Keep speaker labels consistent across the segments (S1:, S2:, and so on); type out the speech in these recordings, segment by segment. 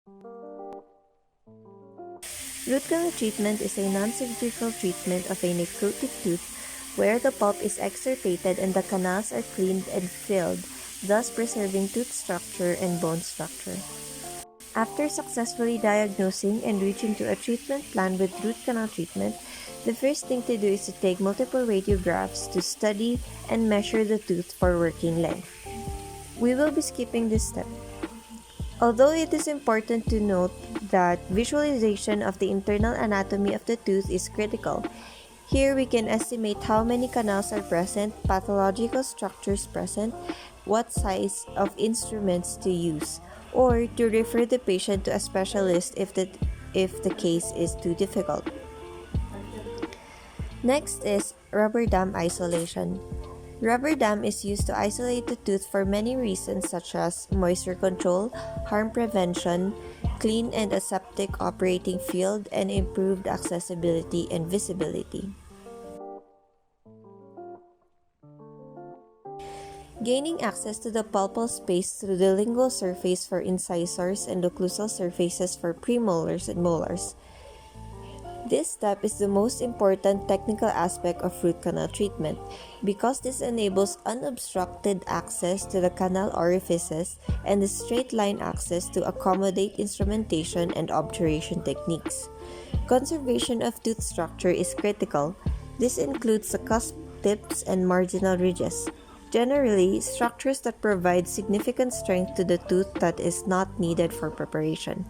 S1: Root canal treatment is a non-surgical treatment of a necrotic tooth where the pulp is extirpated and the canals are cleaned and filled, thus preserving tooth structure and bone structure. After successfully diagnosing and reaching to a treatment plan with root canal treatment, the first thing to do is to take multiple radiographs to study and measure the tooth for working length. We will be skipping this step. Although it is important to note that visualization of the internal anatomy of the tooth is critical, here we can estimate how many canals are present, pathological structures present, what size of instruments to use, or to refer the patient to a specialist if the case is too difficult. Next is rubber dam isolation. Rubber dam is used to isolate the tooth for many reasons such as moisture control, harm prevention, clean and aseptic operating field, and improved accessibility and visibility. Gaining access to the pulpal space through the lingual surface for incisors and occlusal surfaces for premolars and molars. This step is the most important technical aspect of root canal treatment because this enables unobstructed access to the canal orifices and the straight line access to accommodate instrumentation and obturation techniques. Conservation of tooth structure is critical. This includes the cusp tips and marginal ridges. Generally, structures that provide significant strength to the tooth that is not needed for preparation.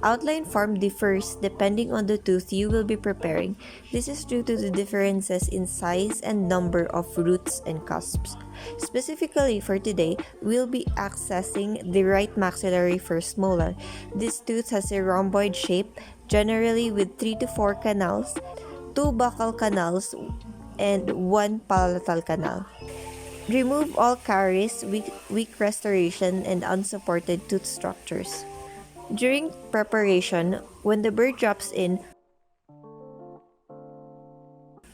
S1: Outline form differs depending on the tooth you will be preparing. This is due to the differences in size and number of roots and cusps. Specifically for today, we'll be accessing the right maxillary first molar. This tooth has a rhomboid shape, generally with 3 to 4 canals, 2 buccal canals, and 1 palatal canal. Remove all caries, weak restoration, and unsupported tooth structures. During preparation, when the bird drops in,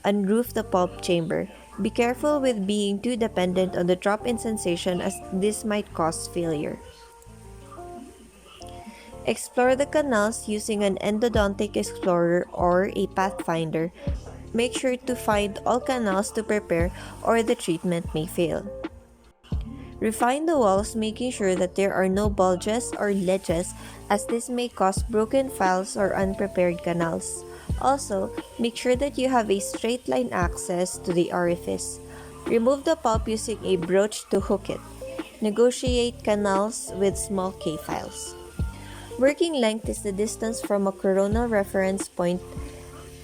S1: unroof the pulp chamber. Be careful with being too dependent on the drop-in sensation as this might cause failure. Explore the canals using an endodontic explorer or a pathfinder. Make sure to find all canals to prepare or the treatment may fail. Refine the walls, making sure that there are no bulges or ledges as this may cause broken files or unprepared canals. Also, make sure that you have a straight line access to the orifice. Remove the pulp using a broach to hook it. Negotiate canals with small K-files. Working length is the distance from a coronal reference point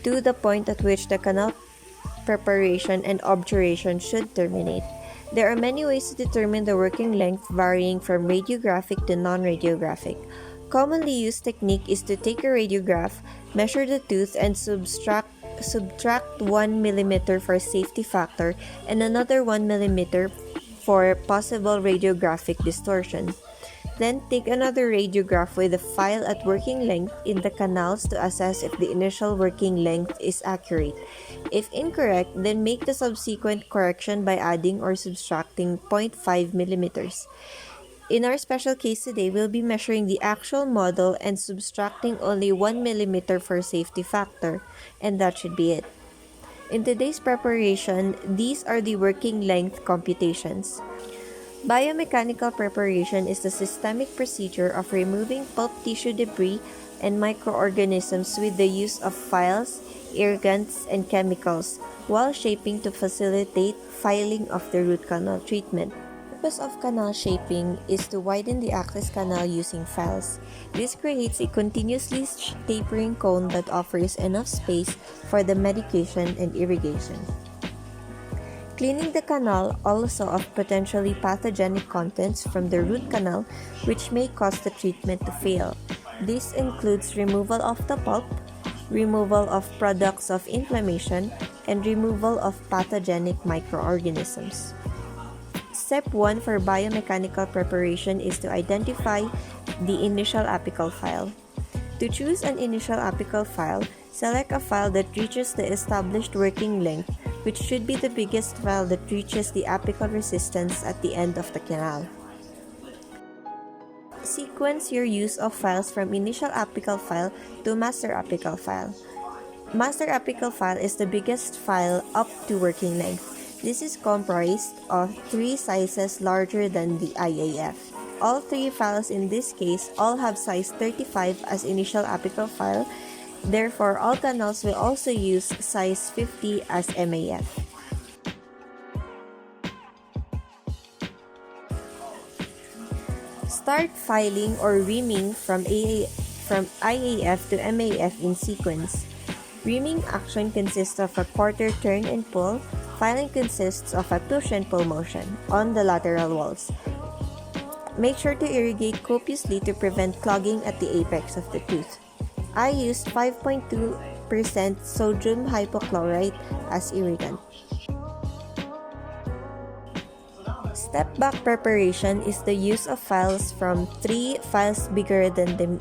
S1: to the point at which the canal preparation and obturation should terminate. There are many ways to determine the working length varying from radiographic to non-radiographic. Commonly used technique is to take a radiograph, measure the tooth, and subtract 1 mm for safety factor and another 1 mm for possible radiographic distortion. Then take another radiograph with a file at working length in the canals to assess if the initial working length is accurate. If incorrect, then make the subsequent correction by adding or subtracting 0.5 mm. In our special case today, we'll be measuring the actual model and subtracting only 1 mm for safety factor, and that should be it. In today's preparation, these are the working length computations. Biomechanical preparation is the systemic procedure of removing pulp tissue debris and microorganisms with the use of files, irrigants, and chemicals while shaping to facilitate filing of the root canal treatment. The purpose of canal shaping is to widen the access canal using files. This creates a continuously tapering cone that offers enough space for the medication and irrigation. Cleaning the canal also of potentially pathogenic contents from the root canal which may cause the treatment to fail. This includes removal of the pulp, removal of products of inflammation, and removal of pathogenic microorganisms. Step 1 for biomechanical preparation is to identify the initial apical file. To choose an initial apical file, select a file that reaches the established working length, which should be the biggest file that reaches the apical resistance at the end of the canal. sequence your use of files from initial apical file to master apical file. Master apical file is the biggest file up to working length. This is comprised of 3 sizes larger than the IAF. All 3 files in this case all have size 35 as initial apical file. Therefore, all canals will also use size 50 as MAF. Start filing or reaming from IAF to MAF in sequence. Reaming action consists of a quarter turn and pull. Filing consists of a push and pull motion on the lateral walls. Make sure to irrigate copiously to prevent clogging at the apex of the tooth. I used 5.2% sodium hypochlorite as irrigant. Step-back preparation is the use of files from 3 files bigger than the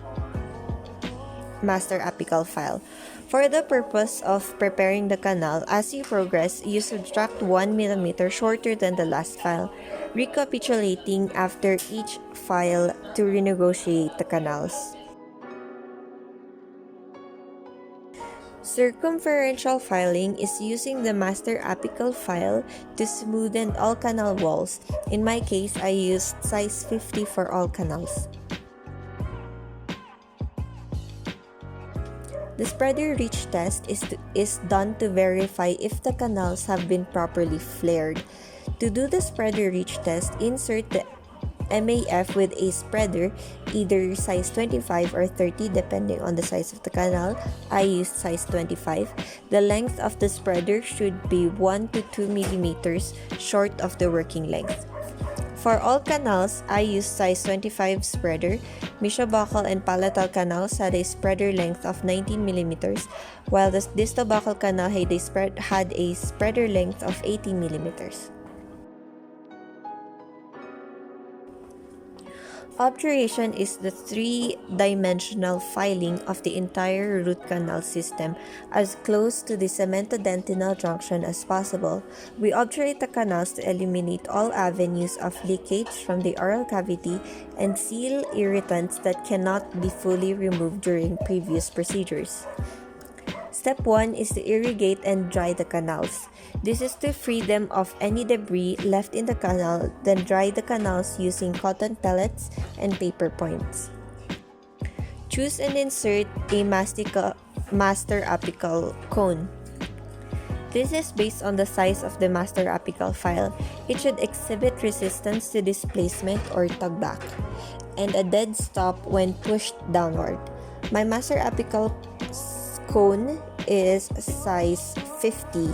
S1: master apical file. For the purpose of preparing the canal, as you progress, you subtract 1 mm shorter than the last file, recapitulating after each file to renegotiate the canals. Circumferential filing is using the master apical file to smoothen all canal walls. In my case, I used size 50 for all canals. The spreader reach test is done to verify if the canals have been properly flared. To do the spreader reach test, insert the MAF with a spreader, either size 25 or 30 depending on the size of the canal. I used size 25. The length of the spreader should be 1 to 2 millimeters short of the working length. For all canals, I used size 25 spreader. Mesobuccal and palatal canals had a spreader length of 19 millimeters, while the distal buccal canal had a spreader length of 18 millimeters. Obturation is the 3-dimensional filing of the entire root canal system as close to the cemento-dentinal junction as possible. We obturate the canals to eliminate all avenues of leakage from the oral cavity and seal irritants that cannot be fully removed during previous procedures. Step 1 is to irrigate and dry the canals. This is to free them of any debris left in the canal, then dry the canals using cotton pellets and paper points. Choose and insert a master apical cone. This is based on the size of the master apical file. It should exhibit resistance to displacement or tug back, and a dead stop when pushed downward. My master apical cone is size 50.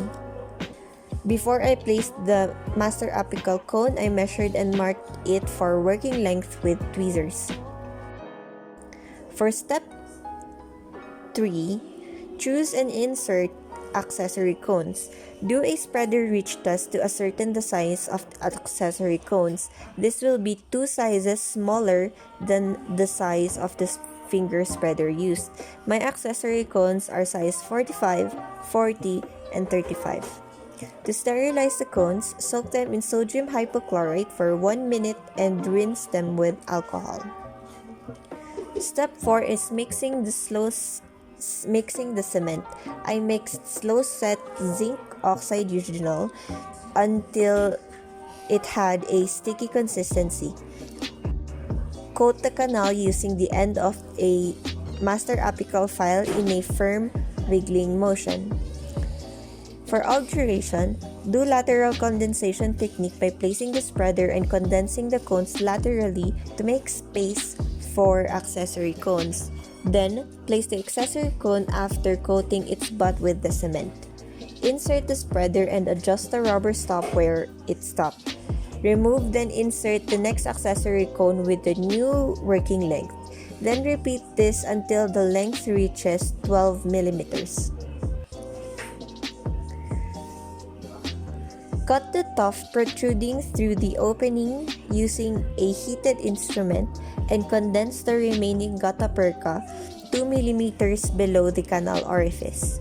S1: Before I placed the master apical cone, I measured and marked it for working length with tweezers. For step 3, choose and insert accessory cones. Do a spreader reach test to ascertain the size of accessory cones. This will be 2 sizes smaller than the size of the finger spreader used. My accessory cones are size 45, 40, and 35. To sterilize the cones, soak them in sodium hypochlorite for 1 minute and rinse them with alcohol. Step 4 is mixing the cement. I mixed slow set zinc oxide eugenol until it had a sticky consistency. Coat the canal using the end of a master apical file in a firm wiggling motion. For obturation, do lateral condensation technique by placing the spreader and condensing the cones laterally to make space for accessory cones. Then, place the accessory cone after coating its butt with the cement. Insert the spreader and adjust the rubber stop where it stopped. Remove, then insert the next accessory cone with the new working length. Then repeat this until the length reaches 12 millimeters. Cut the tuft protruding through the opening using a heated instrument and condense the remaining gutta perca 2 millimeters below the canal orifice.